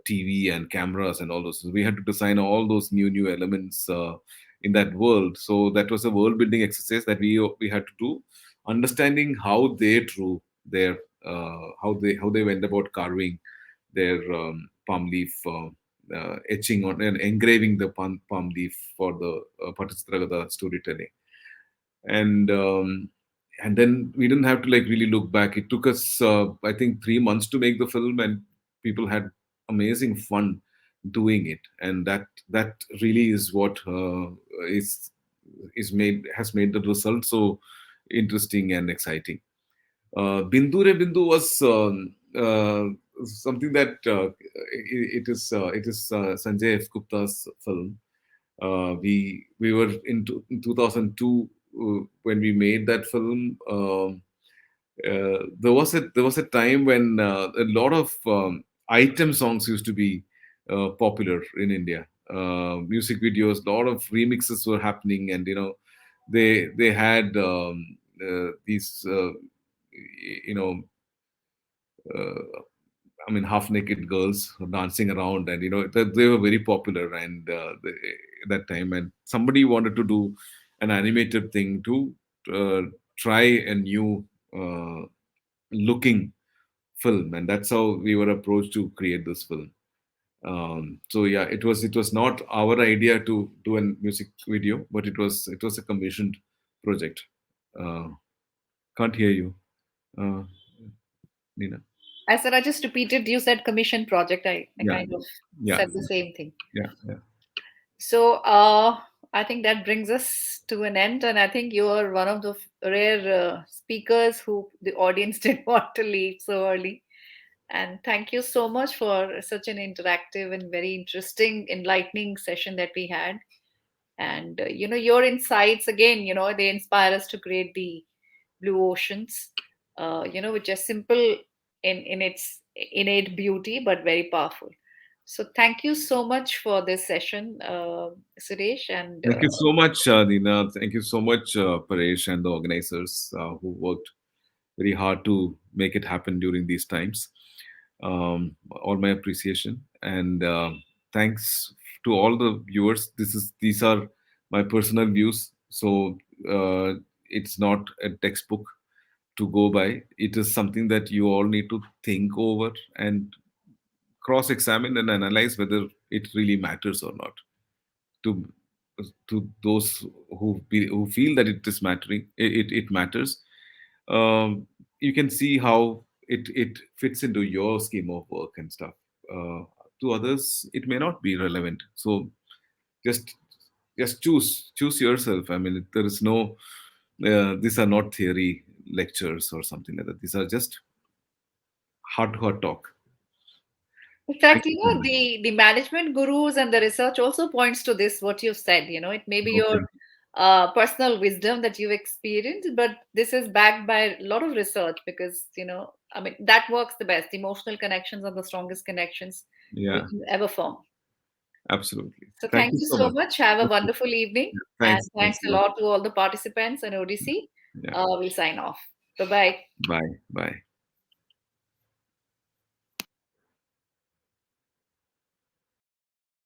TV and cameras and all those. So we had to design all those new elements in that world. So that was a world building exercise that we had to do, understanding how they drew their how they went about carving their palm leaf, etching on and engraving the palm leaf for the Patichitragada storytelling. And um, and then we didn't have to like really look back. It took us I think 3 months to make the film, and people had amazing fun doing it, and that really is what is is made has made the result so interesting and exciting. Bindu Re Bindu was something that it is Sanjay F. Gupta's film. We were in 2002 when we made that film. There was a time when a lot of item songs used to be popular in India. Music videos, a lot of remixes were happening, and they had these you know uh, I mean, half naked girls dancing around, and they were very popular, and that time, and somebody wanted to do an animated thing to uh, try a new uh, looking film, and that's how we were approached to create this film. So yeah, it was not our idea to do a music video, but it was a commissioned project. Uh, can't hear you, uh, Nina. I said I just repeated. You said commission project. I Yeah, kind of yeah, said the same thing. yeah, yeah. So I think that brings us to an end, and I think you are one of the rare speakers who the audience didn't want to leave so early. And thank you so much for such an interactive and very interesting, enlightening session that we had. And your insights again, they inspire us to create the blue oceans, which are simple in its innate beauty, but very powerful. So thank you so much for this session, Suresh. And Thank you so much, Dina. Thank you so much, Paresh, and the organizers who worked very hard to make it happen during these times. All my appreciation, and thanks to all the viewers. These are my personal views, so it's not a textbook to go by. It is something that you all need to think over and cross-examine and analyze whether it really matters or not to those who feel that it is mattering. It matters. You can see how it fits into your scheme of work and stuff. uh, to others it may not be relevant, so just choose yourself. I mean, there is no these are not theory lectures or something like that. These are just heart to heart talk. in Thank fact, you so much. the management gurus and the research also points to this, what you've said. It may be your Okay. personal wisdom that you've experienced, but this is backed by a lot of research because, I mean, that works the best. Emotional connections are the strongest connections we Yeah, can ever form. absolutely. So Thank thank you you so so much. much. Have a Okay. wonderful evening. Yeah, And thanks thanks a a lot. lot to all the participants and Odyssey. Yeah. We'll sign off. Bye bye. Bye. Bye.